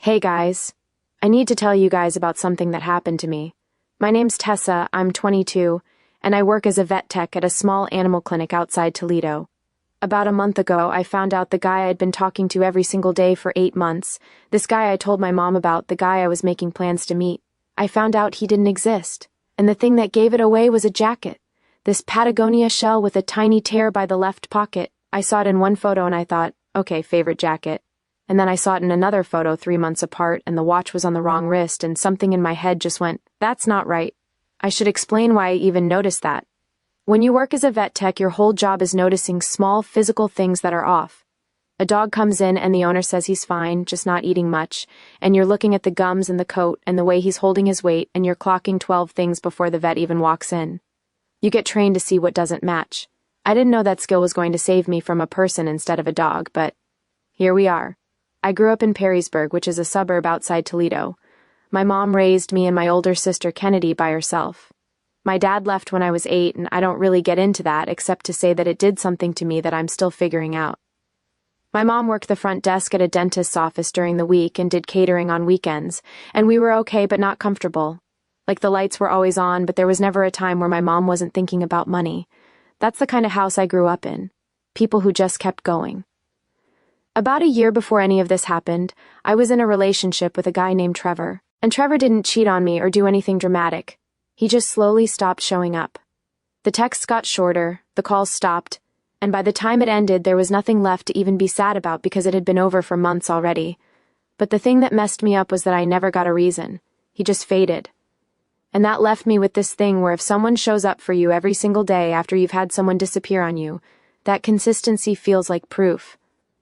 Hey guys. I need to tell you guys about something that happened to me. My name's Tessa, I'm 22, and I work as a vet tech at a small animal clinic outside Toledo. About a month ago, I found out the guy I'd been talking to every single day for 8 months, this guy I told my mom about, the guy I was making plans to meet. I found out he didn't exist, and the thing that gave it away was a jacket. This Patagonia shell with a tiny tear by the left pocket. I saw it in one photo and I thought, okay, favorite jacket. And then I saw it in another photo 3 months apart, and the watch was on the wrong wrist, and something in my head just went, that's not right. I should explain why I even noticed that. When you work as a vet tech, your whole job is noticing small physical things that are off. A dog comes in and the owner says he's fine, just not eating much, and you're looking at the gums and the coat and the way he's holding his weight, and you're clocking 12 things before the vet even walks in. You get trained to see what doesn't match. I didn't know that skill was going to save me from a person instead of a dog, but here we are. I grew up in Perrysburg, which is a suburb outside Toledo. My mom raised me and my older sister Kennedy by herself. My dad left when I was 8, and I don't really get into that except to say that it did something to me that I'm still figuring out. My mom worked the front desk at a dentist's office during the week and did catering on weekends, and we were okay but not comfortable. Like the lights were always on, but there was never a time where my mom wasn't thinking about money. That's the kind of house I grew up in. People who just kept going. About a year before any of this happened, I was in a relationship with a guy named Trevor, and Trevor didn't cheat on me or do anything dramatic. He just slowly stopped showing up. The texts got shorter, the calls stopped, and by the time it ended, there was nothing left to even be sad about because it had been over for months already. But the thing that messed me up was that I never got a reason. He just faded. And that left me with this thing where if someone shows up for you every single day after you've had someone disappear on you, that consistency feels like proof.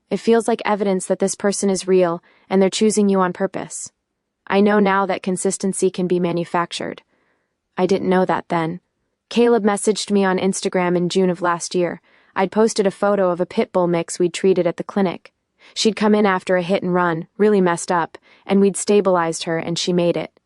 It feels like evidence that this person is real and they're choosing you on purpose. I know now that consistency can be manufactured. I didn't know that then. Caleb messaged me on Instagram in June of last year. I'd posted a photo of a pit bull mix we'd treated at the clinic. She'd come in after a hit and run, really messed up, and we'd stabilized her and she made it.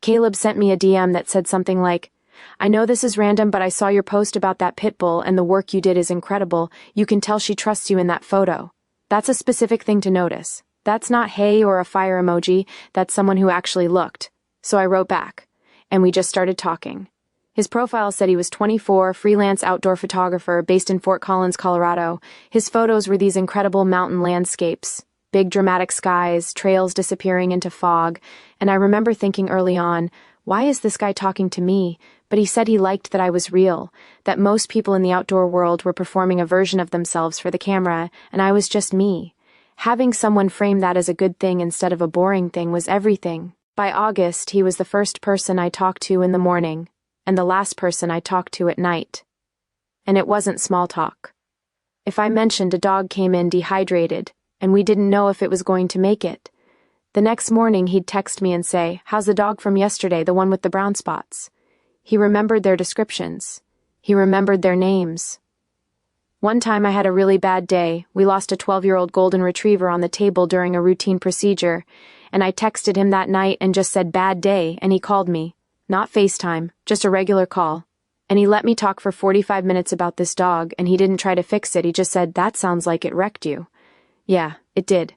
Caleb sent me a DM that said something like, I know this is random, but I saw your post about that pit bull and the work you did is incredible. You can tell she trusts you in that photo. That's a specific thing to notice. That's not hey or a fire emoji, that's someone who actually looked. So I wrote back, and we just started talking. His profile said he was 24, freelance outdoor photographer based in Fort Collins, Colorado. His photos were these incredible mountain landscapes, big dramatic skies, trails disappearing into fog, and I remember thinking early on, why is this guy talking to me? But he said he liked that I was real, that most people in the outdoor world were performing a version of themselves for the camera, and I was just me. Having someone frame that as a good thing instead of a boring thing was everything. By August, he was the first person I talked to in the morning, and the last person I talked to at night. And it wasn't small talk. If I mentioned a dog came in dehydrated, and we didn't know if it was going to make it, the next morning he'd text me and say, how's the dog from yesterday, the one with the brown spots? He remembered their descriptions. He remembered their names. One time I had a really bad day. We lost a 12-year-old golden retriever on the table during a routine procedure, and I texted him that night and just said bad day, and he called me. Not FaceTime, just a regular call. And he let me talk for 45 minutes about this dog, and he didn't try to fix it. He just said, that sounds like it wrecked you. Yeah, it did.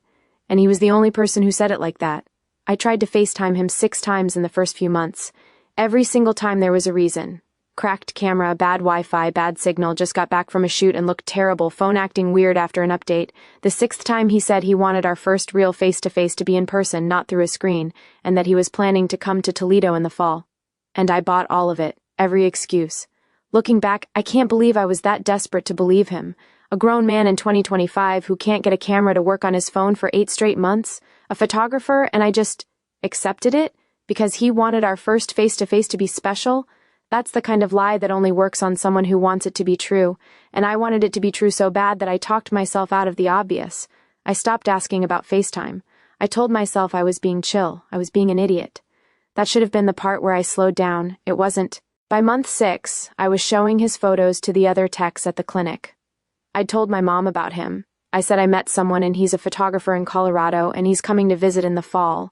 And he was the only person who said it like that. I tried to FaceTime him 6 times in the first few months. Every single time there was a reason. Cracked camera, bad Wi-Fi, bad signal, just got back from a shoot and looked terrible, phone acting weird after an update. The 6th time he said he wanted our first real face-to-face to be in person, not through a screen, and that he was planning to come to Toledo in the fall. And I bought all of it, every excuse. Looking back, I can't believe I was that desperate to believe him. A grown man in 2025 who can't get a camera to work on his phone for 8 straight months, a photographer, and I just accepted it because he wanted our first face-to-face to be special. That's the kind of lie that only works on someone who wants it to be true, and I wanted it to be true so bad that I talked myself out of the obvious. I stopped asking about FaceTime. I told myself I was being chill, I was being an idiot. That should have been the part where I slowed down. It wasn't. By month 6, I was showing his photos to the other techs at the clinic. I'd told my mom about him. I said I met someone and he's a photographer in Colorado and he's coming to visit in the fall.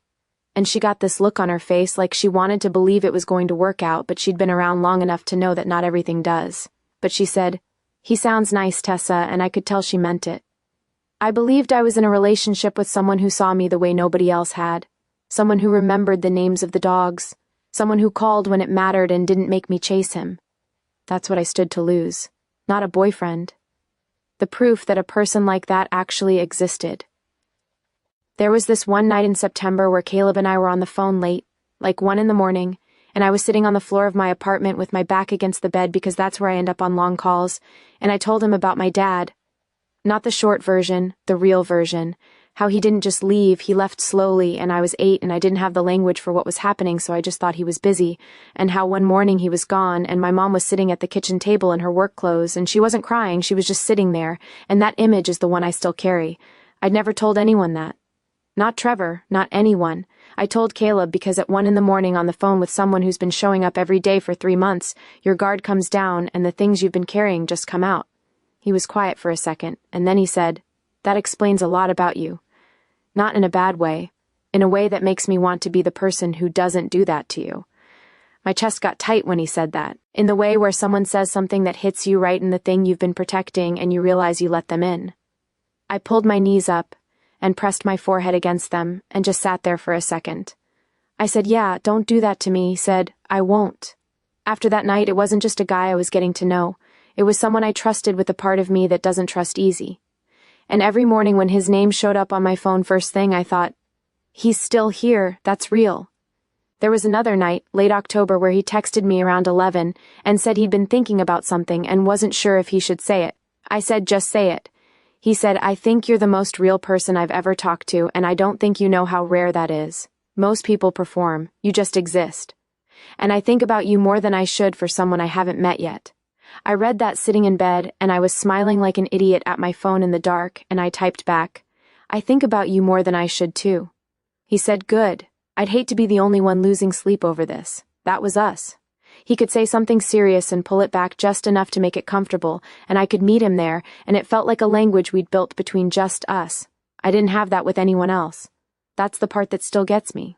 And she got this look on her face like she wanted to believe it was going to work out, but she'd been around long enough to know that not everything does. But she said, he sounds nice, Tessa, and I could tell she meant it. I believed I was in a relationship with someone who saw me the way nobody else had. Someone who remembered the names of the dogs. Someone who called when it mattered and didn't make me chase him. That's what I stood to lose. Not a boyfriend. The proof that a person like that actually existed. There was this one night in September where Caleb and I were on the phone late, like 1 a.m, and I was sitting on the floor of my apartment with my back against the bed because that's where I end up on long calls, and I told him about my dad. Not the short version, the real version. How he didn't just leave, he left slowly, and I was 8 and I didn't have the language for what was happening, so I just thought he was busy, and how one morning he was gone, and my mom was sitting at the kitchen table in her work clothes, and she wasn't crying, she was just sitting there, and that image is the one I still carry. I'd never told anyone that. Not Trevor, not anyone. I told Caleb because at 1 a.m. on the phone with someone who's been showing up every day for 3 months, your guard comes down and the things you've been carrying just come out. He was quiet for a second, and then he said, "That explains a lot about you. Not in a bad way, in a way that makes me want to be the person who doesn't do that to you." My chest got tight when he said that, in the way where someone says something that hits you right in the thing you've been protecting and you realize you let them in. I pulled my knees up and pressed my forehead against them and just sat there for a second. I said, "Yeah, don't do that to me." He said, "I won't." After that night, it wasn't just a guy I was getting to know. It was someone I trusted with a part of me that doesn't trust easy. And every morning when his name showed up on my phone first thing, I thought, he's still here, that's real. There was another night, late October, where he texted me around 11 and said he'd been thinking about something and wasn't sure if he should say it. I said, "Just say it." He said, "I think you're the most real person I've ever talked to, and I don't think you know how rare that is. Most people perform, you just exist. And I think about you more than I should for someone I haven't met yet." I read that sitting in bed, and I was smiling like an idiot at my phone in the dark, and I typed back, "I think about you more than I should too." He said, "Good. I'd hate to be the only one losing sleep over this. That was us." He could say something serious and pull it back just enough to make it comfortable, and I could meet him there, and it felt like a language we'd built between just us. I didn't have that with anyone else. That's the part that still gets me.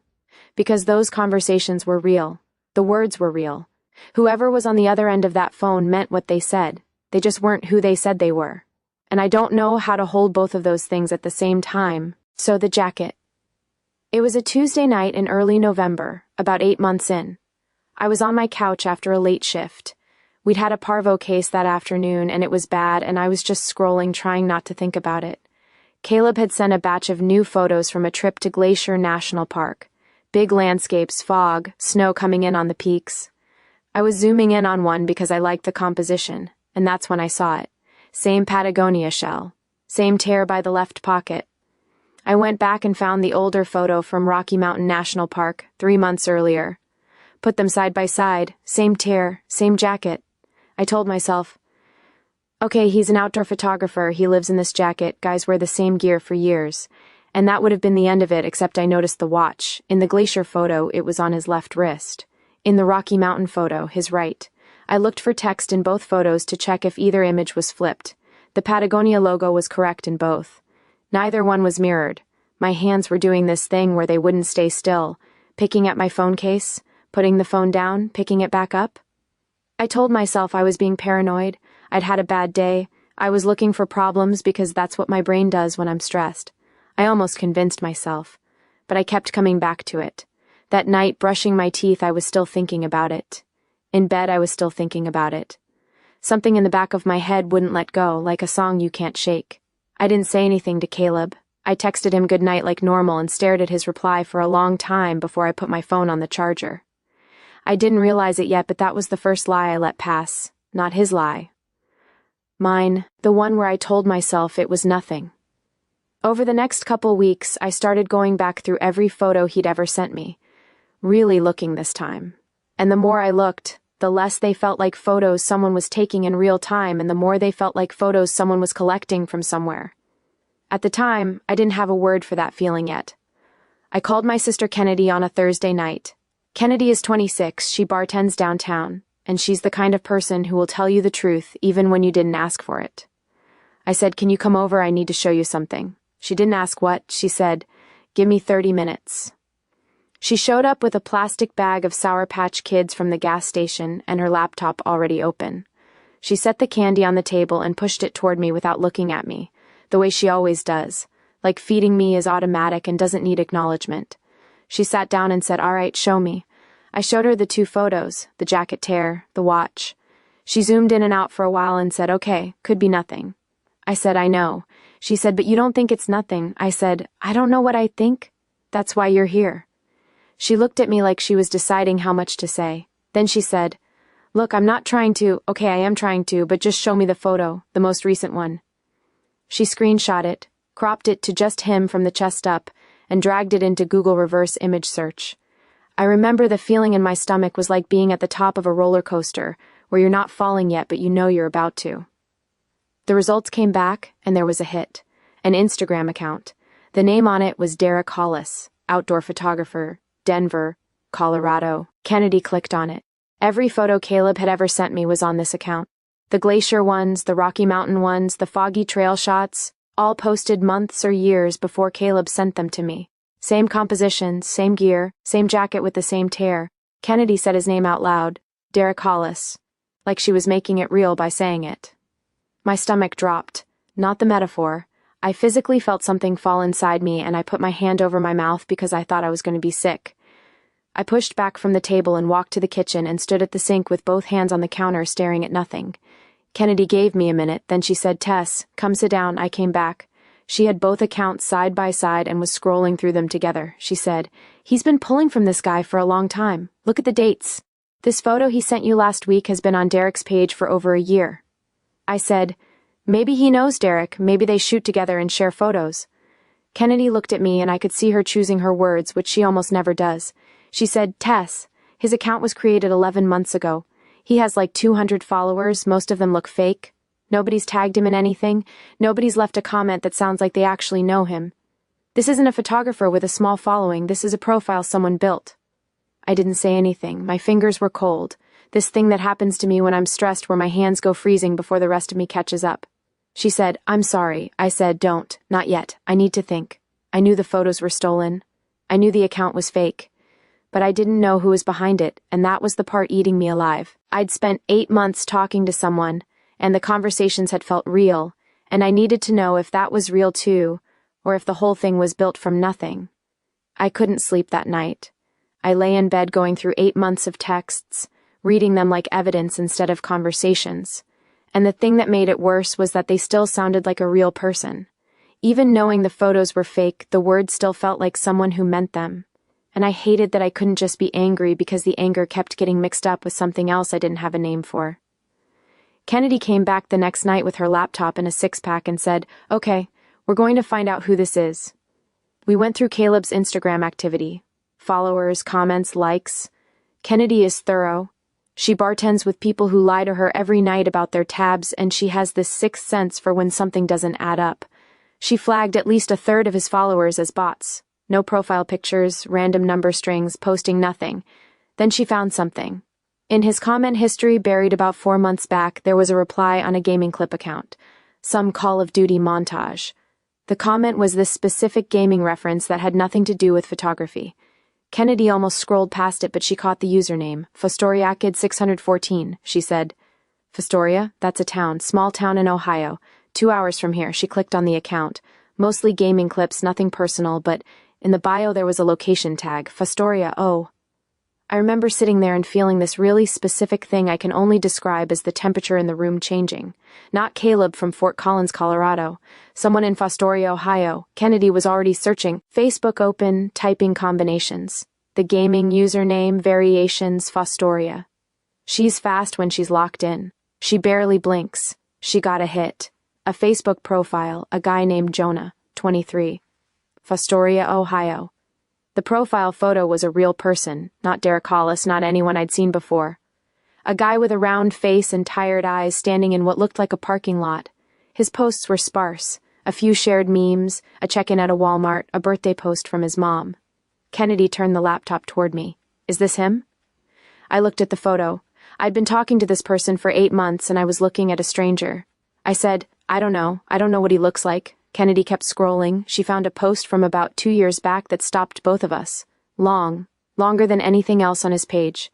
Because those conversations were real. The words were real. Whoever was on the other end of that phone meant what they said. They just weren't who they said they were. And I don't know how to hold both of those things at the same time, so the jacket. It was a Tuesday night in early November, about 8 months in. I was on my couch after a late shift. We'd had a parvo case that afternoon, and it was bad, and I was just scrolling, trying not to think about it. Caleb had sent a batch of new photos from a trip to Glacier National Park. Big landscapes, fog, snow coming in on the peaks. I was zooming in on one because I liked the composition, and that's when I saw it. Same Patagonia shell. Same tear by the left pocket. I went back and found the older photo from Rocky Mountain National Park, 3 months earlier. Put them side by side, same tear, same jacket. I told myself, okay, he's an outdoor photographer, he lives in this jacket, guys wear the same gear for years. And that would have been the end of it, except I noticed the watch. In the Glacier photo, it was on his left wrist. In the Rocky Mountain photo, his right. I looked for text in both photos to check if either image was flipped. The Patagonia logo was correct in both. Neither one was mirrored. My hands were doing this thing where they wouldn't stay still, picking at my phone case, putting the phone down, picking it back up. I told myself I was being paranoid. I'd had a bad day. I was looking for problems because that's what my brain does when I'm stressed. I almost convinced myself, but I kept coming back to it. That night, brushing my teeth, I was still thinking about it. In bed, I was still thinking about it. Something in the back of my head wouldn't let go, like a song you can't shake. I didn't say anything to Caleb. I texted him goodnight like normal and stared at his reply for a long time before I put my phone on the charger. I didn't realize it yet, but that was the first lie I let pass. Not his lie. Mine, the one where I told myself it was nothing. Over the next couple weeks, I started going back through every photo he'd ever sent me. Really looking this time. And the more I looked, the less they felt like photos someone was taking in real time, and the more they felt like photos someone was collecting from somewhere. At the time, I didn't have a word for that feeling yet. I called my sister Kennedy on a Thursday night. Kennedy is 26, she bartends downtown, and she's the kind of person who will tell you the truth even when you didn't ask for it. I said, "Can you come over? I need to show you something." She didn't ask what, she said, "Give me 30 minutes. She showed up with a plastic bag of Sour Patch Kids from the gas station and her laptop already open. She set the candy on the table and pushed it toward me without looking at me, the way she always does. Like feeding me is automatic and doesn't need acknowledgement. She sat down and said, "All right, show me." I showed her the 2 photos, the jacket tear, the watch. She zoomed in and out for a while and said, "Okay, could be nothing." I said, "I know." She said, "But you don't think it's nothing." I said, "I don't know what I think. That's why you're here." She looked at me like she was deciding how much to say. Then she said, "Look, I'm not trying to, okay, I am trying to, but just show me the photo, the most recent one." She screenshot it, cropped it to just him from the chest up, and dragged it into Google reverse image search. I remember the feeling in my stomach was like being at the top of a roller coaster, where you're not falling yet but you know you're about to. The results came back, and there was a hit. An Instagram account. The name on it was Derek Hollis, outdoor photographer, Denver, Colorado. Kennedy clicked on it. Every photo Caleb had ever sent me was on this account. The glacier ones, the Rocky Mountain ones, the foggy trail shots, all posted months or years before Caleb sent them to me. Same compositions, same gear, same jacket with the same tear. Kennedy said his name out loud, Derek Hollis, like she was making it real by saying it. My stomach dropped, not the metaphor. I physically felt something fall inside me, and I put my hand over my mouth because I thought I was going to be sick. I pushed back from the table and walked to the kitchen and stood at the sink with both hands on the counter staring at nothing. Kennedy gave me a minute, then she said, "Tess, come sit down." I came back. She had both accounts side by side and was scrolling through them together. She said, "He's been pulling from this guy for a long time. Look at the dates. This photo he sent you last week has been on Derek's page for over a year." I said, "Maybe he knows Derek, maybe they shoot together and share photos." Kennedy looked at me and I could see her choosing her words, which she almost never does. She said, "Tess, his account was created 11 months ago. He has like 200 followers, most of them look fake. Nobody's tagged him in anything. Nobody's left a comment that sounds like they actually know him. This isn't a photographer with a small following, this is a profile someone built." I didn't say anything. My fingers were cold. This thing that happens to me when I'm stressed where my hands go freezing before the rest of me catches up. She said, "I'm sorry." I said, "Don't, not yet. I need to think." I knew the photos were stolen. I knew the account was fake. But I didn't know who was behind it, and that was the part eating me alive. I'd spent 8 months talking to someone, and the conversations had felt real, and I needed to know if that was real too, or if the whole thing was built from nothing. I couldn't sleep that night. I lay in bed going through 8 months of texts, reading them like evidence instead of conversations. And the thing that made it worse was that they still sounded like a real person. Even knowing the photos were fake, the words still felt like someone who meant them. And I hated that I couldn't just be angry because the anger kept getting mixed up with something else I didn't have a name for. Kennedy came back the next night with her laptop and a 6-pack and said, "Okay, we're going to find out who this is." We went through Caleb's Instagram activity. Followers, comments, likes. Kennedy is thorough. She bartends with people who lie to her every night about their tabs, and she has this sixth sense for when something doesn't add up. She flagged at least a third of his followers as bots. No profile pictures, random number strings, posting nothing. Then she found something. In his comment history buried about 4 months back, there was a reply on a gaming clip account. Some Call of Duty montage. The comment was this specific gaming reference that had nothing to do with photography. Kennedy almost scrolled past it, but she caught the username. Fostoria Kid 614, she said. Fostoria? That's a town, small town in Ohio. 2 hours from here. She clicked on the account. Mostly gaming clips, nothing personal, but in the bio there was a location tag. Fostoria, oh. I remember sitting there and feeling this really specific thing I can only describe as the temperature in the room changing. Not Caleb from Fort Collins, Colorado. Someone in Fostoria, Ohio. Kennedy was already searching. Facebook open, typing combinations. The gaming username, variations, Fostoria. She's fast when she's locked in. She barely blinks. She got a hit. A Facebook profile, a guy named Jonah, 23. Fostoria, Ohio. The profile photo was a real person, not Derek Hollis, not anyone I'd seen before. A guy with a round face and tired eyes standing in what looked like a parking lot. His posts were sparse. A few shared memes, a check-in at a Walmart, a birthday post from his mom. Kennedy turned the laptop toward me. "Is this him?" I looked at the photo. I'd been talking to this person for 8 months and I was looking at a stranger. I said, I don't know what he looks like." Kennedy kept scrolling. She found a post from about 2 years back that stopped both of us. Longer than anything else on his page.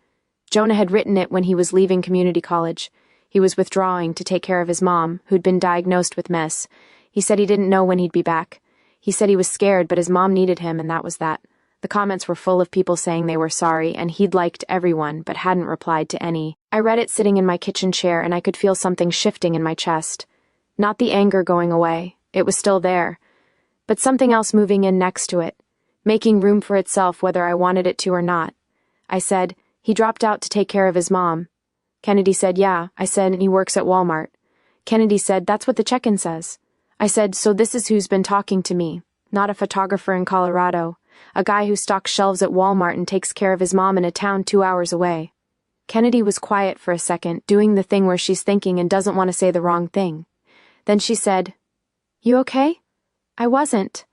Jonah had written it when he was leaving community college. He was withdrawing to take care of his mom, who'd been diagnosed with MS. He said he didn't know when he'd be back. He said he was scared, but his mom needed him, and that was that. The comments were full of people saying they were sorry, and he'd liked everyone, but hadn't replied to any. I read it sitting in my kitchen chair, and I could feel something shifting in my chest. Not the anger going away. It was still there. But something else moving in next to it, making room for itself whether I wanted it to or not. I said, he dropped out to take care of his mom. Kennedy said, yeah. I said, and he works at Walmart. Kennedy said, that's what the check-in says. I said, so this is who's been talking to me, not a photographer in Colorado, a guy who stocks shelves at Walmart and takes care of his mom in a town 2 hours away. Kennedy was quiet for a second, doing the thing where she's thinking and doesn't want to say the wrong thing. Then she said, you okay? I wasn't.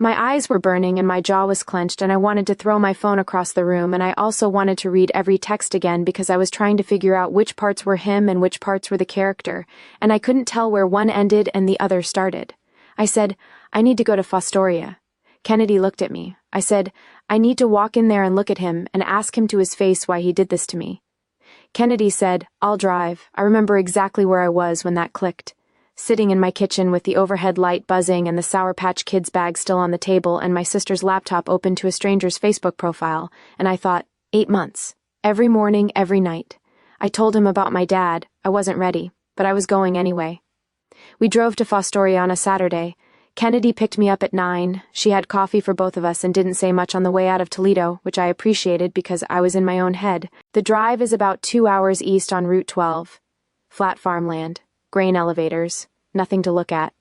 My eyes were burning and my jaw was clenched, and I wanted to throw my phone across the room, and I also wanted to read every text again because I was trying to figure out which parts were him and which parts were the character, and I couldn't tell where one ended and the other started. I said, I need to go to Fostoria. Kennedy looked at me. I said, I need to walk in there and look at him and ask him to his face why he did this to me. Kennedy said, I'll drive. I remember exactly where I was when that clicked. Sitting in my kitchen with the overhead light buzzing and the Sour Patch Kids bag still on the table and my sister's laptop open to a stranger's Facebook profile, and I thought, 8 months. Every morning, every night. I told him about my dad. I wasn't ready, but I was going anyway. We drove to Fostoria on a Saturday. Kennedy picked me up at 9. She had coffee for both of us and didn't say much on the way out of Toledo, which I appreciated because I was in my own head. The drive is about 2 hours east on Route 12. Flat farmland. Grain elevators, nothing to look at.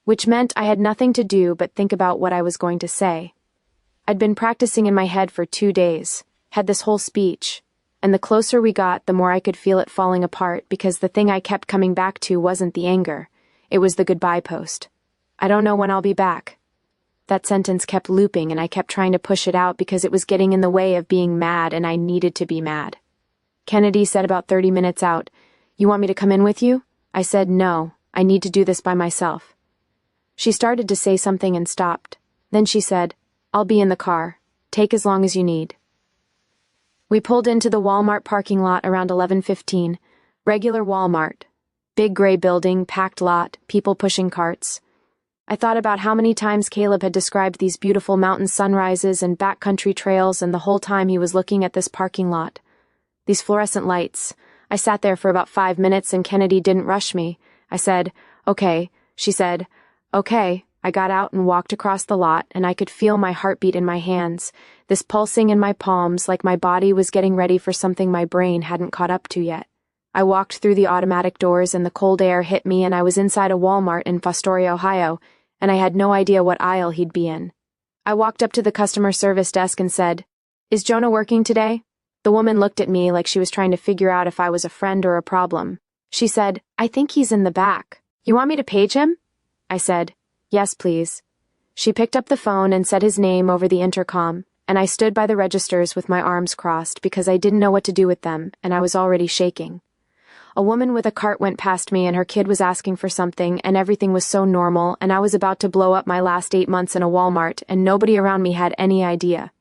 Which meant I had nothing to do but think about what I was going to say. I'd been practicing in my head for 2 days, had this whole speech, and the closer we got, the more I could feel it falling apart because the thing I kept coming back to wasn't the anger. It was the goodbye post. I don't know when I'll be back. That sentence kept looping and I kept trying to push it out because it was getting in the way of being mad and I needed to be mad. Kennedy said about 30 minutes out, you want me to come in with you? I said, no, I need to do this by myself. She started to say something and stopped. Then she said, I'll be in the car. Take as long as you need. We pulled into the Walmart parking lot around 11:15. Regular Walmart. Big gray building, packed lot, people pushing carts. I thought about how many times Caleb had described these beautiful mountain sunrises and backcountry trails, and the whole time he was looking at this parking lot. These fluorescent lights. I sat there for about 5 minutes and Kennedy didn't rush me. I said, okay. She said, okay. I got out and walked across the lot and I could feel my heartbeat in my hands, this pulsing in my palms like my body was getting ready for something my brain hadn't caught up to yet. I walked through the automatic doors and the cold air hit me and I was inside a Walmart in Fostoria, Ohio, and I had no idea what aisle he'd be in. I walked up to the customer service desk and said, is Jonah working today? The woman looked at me like she was trying to figure out if I was a friend or a problem. She said, I think he's in the back. You want me to page him? I said, yes, please. She picked up the phone and said his name over the intercom, and I stood by the registers with my arms crossed because I didn't know what to do with them, and I was already shaking. A woman with a cart went past me and her kid was asking for something, and everything was so normal, and I was about to blow up my last 8 months in a Walmart, and nobody around me had any idea.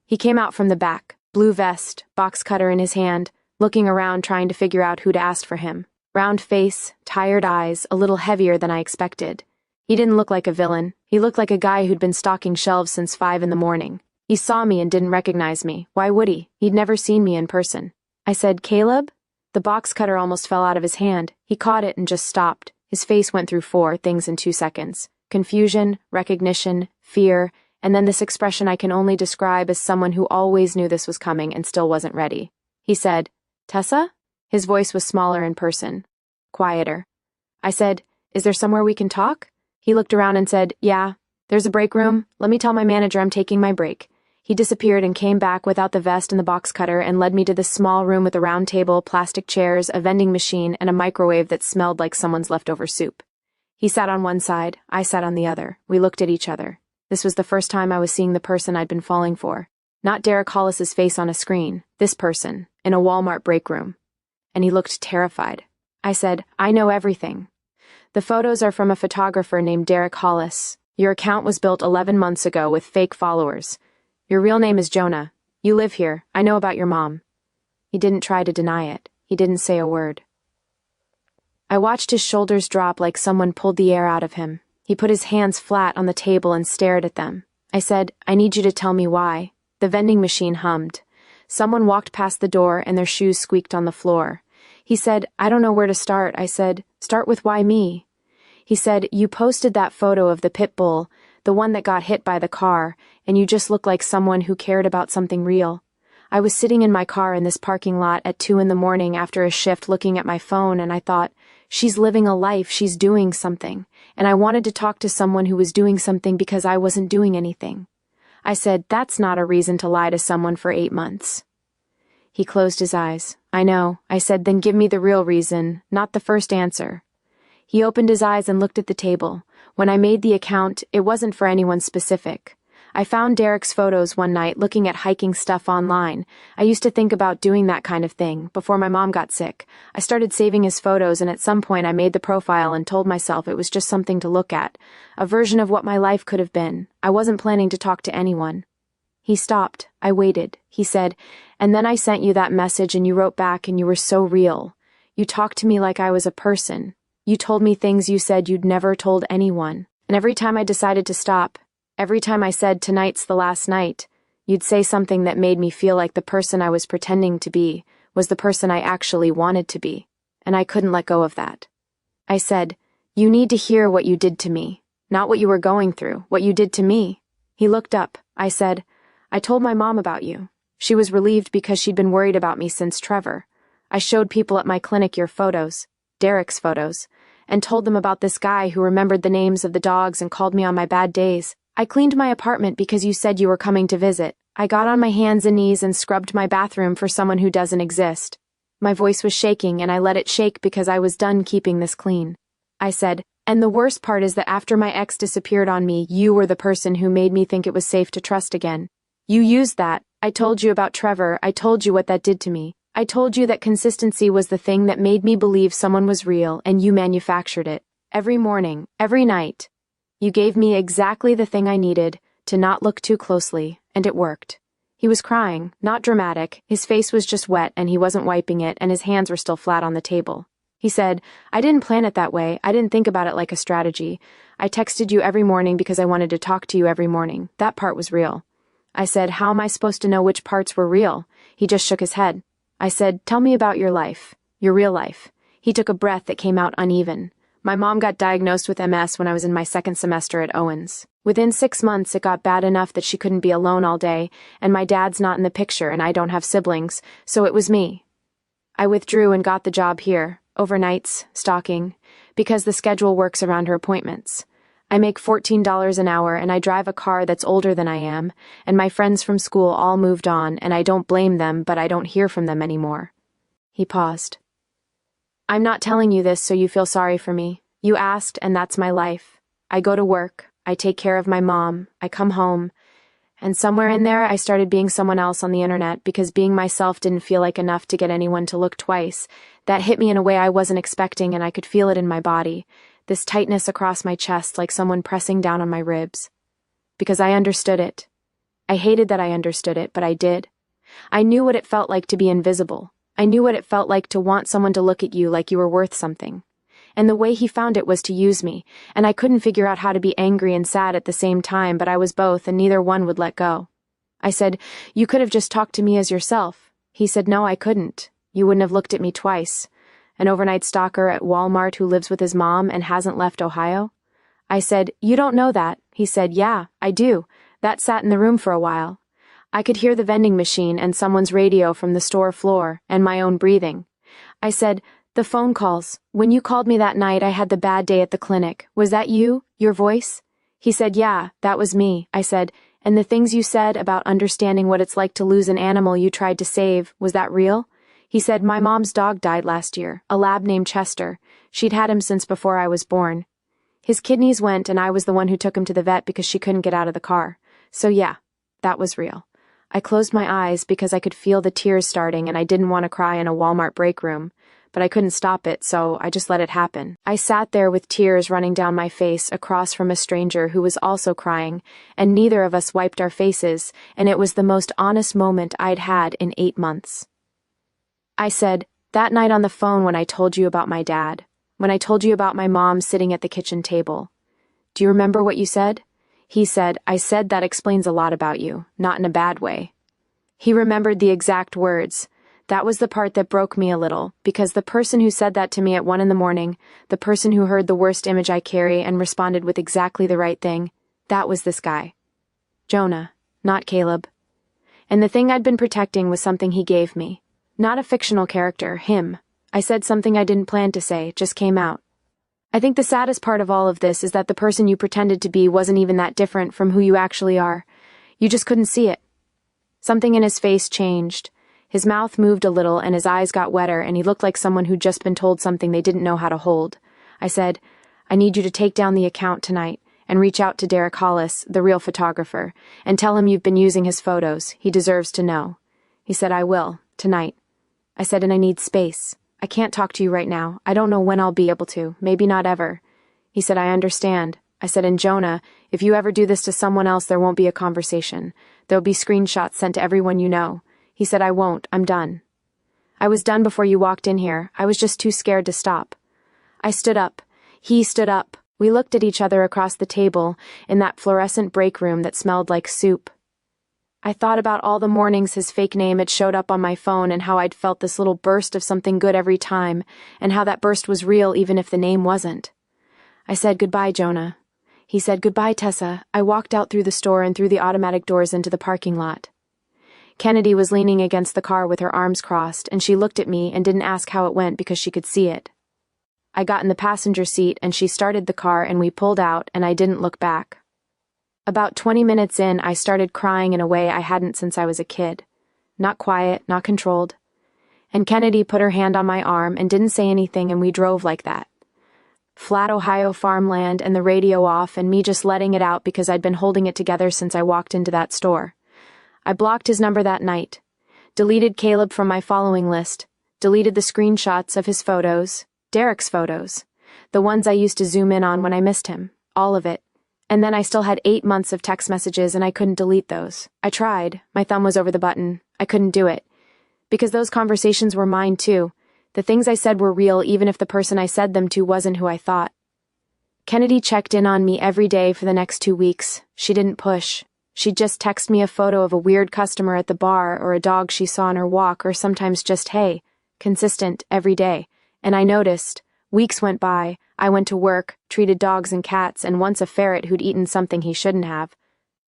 He came out from the back. Blue vest, box cutter in his hand, looking around trying to figure out who'd asked for him. Round face, tired eyes, a little heavier than I expected. He didn't look like a villain. He looked like a guy who'd been stocking shelves since 5 in the morning. He saw me and didn't recognize me. Why would he? He'd never seen me in person. I said, Caleb? The box cutter almost fell out of his hand. He caught it and just stopped. His face went through 4 things in 2 seconds. Confusion, recognition, fear, and then this expression I can only describe as someone who always knew this was coming and still wasn't ready. He said, Tessa? His voice was smaller in person, quieter. I said, is there somewhere we can talk? He looked around and said, yeah, there's a break room. Let me tell my manager I'm taking my break. He disappeared and came back without the vest and the box cutter and led me to this small room with a round table, plastic chairs, a vending machine, and a microwave that smelled like someone's leftover soup. He sat on one side, I sat on the other. We looked at each other. This was the first time I was seeing the person I'd been falling for. Not Derek Hollis's face on a screen. This person, in a Walmart break room. And he looked terrified. I said, I know everything. The photos are from a photographer named Derek Hollis. Your account was built 11 months ago with fake followers. Your real name is Jonah. You live here. I know about your mom. He didn't try to deny it. He didn't say a word. I watched his shoulders drop like someone pulled the air out of him. He put his hands flat on the table and stared at them. I said, "I need you to tell me why." The vending machine hummed. Someone walked past the door and their shoes squeaked on the floor. He said, "I don't know where to start." I said, "Start with why me?" He said, "You posted that photo of the pit bull, the one that got hit by the car, and you just look like someone who cared about something real." I was sitting in my car in this parking lot at 2 a.m. after a shift looking at my phone, and I thought, she's living a life, she's doing something, and I wanted to talk to someone who was doing something because I wasn't doing anything. I said, "That's not a reason to lie to someone for 8 months. He closed his eyes. "I know." I said, "Then give me the real reason, not the first answer." He opened his eyes and looked at the table. When I made the account, it wasn't for anyone specific. I found Derek's photos one night looking at hiking stuff online. I used to think about doing that kind of thing before my mom got sick. I started saving his photos, and at some point I made the profile and told myself it was just something to look at, a version of what my life could have been. I wasn't planning to talk to anyone. He stopped. I waited. He said, "And then I sent you that message and you wrote back and you were so real. You talked to me like I was a person. You told me things you said you'd never told anyone. And every time I decided to stop, every time I said tonight's the last night, you'd say something that made me feel like the person I was pretending to be was the person I actually wanted to be, and I couldn't let go of that." I said, "You need to hear what you did to me, not what you were going through, what you did to me." He looked up. I said, "I told my mom about you. She was relieved because she'd been worried about me since Trevor. I showed people at my clinic your photos, Derek's photos, and told them about this guy who remembered the names of the dogs and called me on my bad days. I cleaned my apartment because you said you were coming to visit. I got on my hands and knees and scrubbed my bathroom for someone who doesn't exist." My voice was shaking, and I let it shake because I was done keeping this clean. I said, "And the worst part is that after my ex disappeared on me, you were the person who made me think it was safe to trust again. You used that. I told you about Trevor. I told you what that did to me. I told you that consistency was the thing that made me believe someone was real, and you manufactured it. Every morning, every night. You gave me exactly the thing I needed, to not look too closely, and it worked." He was crying, not dramatic. His face was just wet and he wasn't wiping it, and his hands were still flat on the table. He said, "I didn't plan it that way. I didn't think about it like a strategy. I texted you every morning because I wanted to talk to you every morning. That part was real." I said, "How am I supposed to know which parts were real?" He just shook his head. I said, "Tell me about your life, your real life." He took a breath that came out uneven. My mom got diagnosed with MS when I was in my second semester at Owens. Within 6 months, it got bad enough that she couldn't be alone all day, and my dad's not in the picture and I don't have siblings, so it was me. I withdrew and got the job here, overnights, stalking, because the schedule works around her appointments. I make $14 an hour and I drive a car that's older than I am, and my friends from school all moved on, and I don't blame them, but I don't hear from them anymore. He paused. "I'm not telling you this so you feel sorry for me. You asked, and that's my life. I go to work, I take care of my mom, I come home, and somewhere in there I started being someone else on the internet because being myself didn't feel like enough to get anyone to look twice. That hit me in a way I wasn't expecting, and I could feel it in my body, this tightness across my chest like someone pressing down on my ribs. Because I understood it. I hated that I understood it, but I did. I knew what it felt like to be invisible. I knew what it felt like to want someone to look at you like you were worth something. And the way he found it was to use me, and I couldn't figure out how to be angry and sad at the same time, but I was both, and neither one would let go. I said, "You could have just talked to me as yourself." He said, "No, I couldn't. You wouldn't have looked at me twice. An overnight stalker at Walmart who lives with his mom and hasn't left Ohio?" I said, "You don't know that." He said, "Yeah, I do. That sat in the room for a while. I could hear the vending machine and someone's radio from the store floor, and my own breathing." I said, "The phone calls. When you called me that night I had the bad day at the clinic. Was that you? Your voice?" He said, "Yeah, that was me." I said, "And the things you said about understanding what it's like to lose an animal you tried to save, was that real?" He said, "My mom's dog died last year, a lab named Chester. She'd had him since before I was born. His kidneys went and I was the one who took him to the vet because she couldn't get out of the car. So yeah, that was real." I closed my eyes because I could feel the tears starting and I didn't want to cry in a Walmart break room, but I couldn't stop it, so I just let it happen. I sat there with tears running down my face across from a stranger who was also crying, and neither of us wiped our faces, and it was the most honest moment I'd had in 8 months. I said, "That night on the phone when I told you about my dad, when I told you about my mom sitting at the kitchen table. Do you remember what you said? He said, I said that explains a lot about you, not in a bad way. He remembered the exact words. That was the part that broke me a little, because the person who said that to me at 1 a.m, the person who heard the worst image I carry and responded with exactly the right thing, that was this guy. Jonah, not Caleb. And the thing I'd been protecting was something he gave me. Not a fictional character, him. I said something I didn't plan to say, just came out. I think the saddest part of all of this is that the person you pretended to be wasn't even that different from who you actually are. You just couldn't see it. Something in his face changed. His mouth moved a little and his eyes got wetter and he looked like someone who'd just been told something they didn't know how to hold. I said, I need you to take down the account tonight and reach out to Hollis, the real photographer, and tell him you've been using his photos. He deserves to know. He said, I will, tonight. I said, and I need space. I can't talk to you right now. I don't know when I'll be able to. Maybe not ever. He said, I understand. I said, and Jonah, if you ever do this to someone else, there won't be a conversation. There'll be screenshots sent to everyone you know. He said, I won't. I'm done. I was done before you walked in here. I was just too scared to stop. I stood up. He stood up. We looked at each other across the table in that fluorescent break room that smelled like soup. I thought about all the mornings his fake name had showed up on my phone and how I'd felt this little burst of something good every time, and how that burst was real even if the name wasn't. I said, goodbye, Jonah. He said, goodbye, Tessa. I walked out through the store and through the automatic doors into the parking lot. Kennedy was leaning against the car with her arms crossed, and she looked at me and didn't ask how it went because she could see it. I got in the passenger seat and she started the car and we pulled out and I didn't look back. About 20 minutes in, I started crying in a way I hadn't since I was a kid. Not quiet, not controlled. And Kennedy put her hand on my arm and didn't say anything and we drove like that. Flat Ohio farmland and the radio off and me just letting it out because I'd been holding it together since I walked into that store. I blocked his number that night. Deleted Caleb from my following list. Deleted the screenshots of his photos. Derek's photos. The ones I used to zoom in on when I missed him. All of it. And then I still had 8 months of text messages and I couldn't delete those. I tried. My thumb was over the button. I couldn't do it. Because those conversations were mine too. The things I said were real even if the person I said them to wasn't who I thought. Kennedy checked in on me every day for the next 2 weeks. She didn't push. She'd just text me a photo of a weird customer at the bar or a dog she saw on her walk or sometimes just hey. Consistent, every day. And I noticed. Weeks went by. I went to work, treated dogs and cats, and once a ferret who'd eaten something he shouldn't have.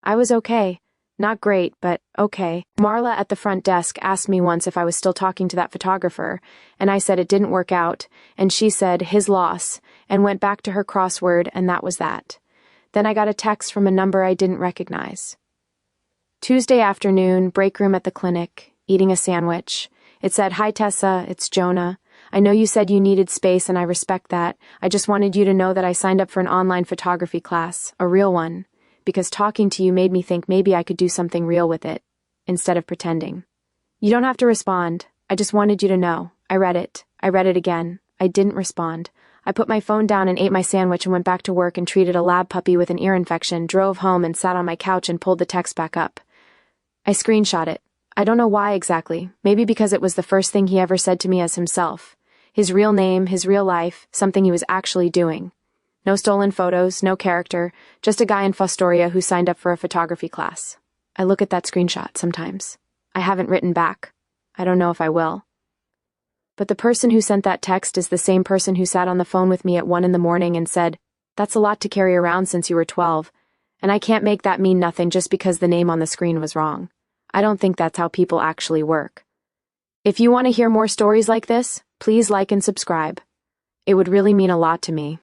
I was okay. Not great, but okay. Marla at the front desk asked me once if I was still talking to that photographer, and I said it didn't work out, and she said his loss, and went back to her crossword, and that was that. Then I got a text from a number I didn't recognize. Tuesday afternoon, break room at the clinic, eating a sandwich. It said, Hi Tessa, it's Jonah. I know you said you needed space and I respect that. I just wanted you to know that I signed up for an online photography class, a real one, because talking to you made me think maybe I could do something real with it, instead of pretending. You don't have to respond. I just wanted you to know. I read it. I read it again. I didn't respond. I put my phone down and ate my sandwich and went back to work and treated a lab puppy with an ear infection, drove home and sat on my couch and pulled the text back up. I screenshot it. I don't know why exactly. Maybe because it was the first thing he ever said to me as himself. His real name, his real life, something he was actually doing. No stolen photos, no character, just a guy in Fostoria who signed up for a photography class. I look at that screenshot sometimes. I haven't written back. I don't know if I will. But the person who sent that text is the same person who sat on the phone with me at 1 a.m. and said, That's a lot to carry around since you were 12, and I can't make that mean nothing just because the name on the screen was wrong. I don't think that's how people actually work. If you want to hear more stories like this, please like and subscribe. It would really mean a lot to me.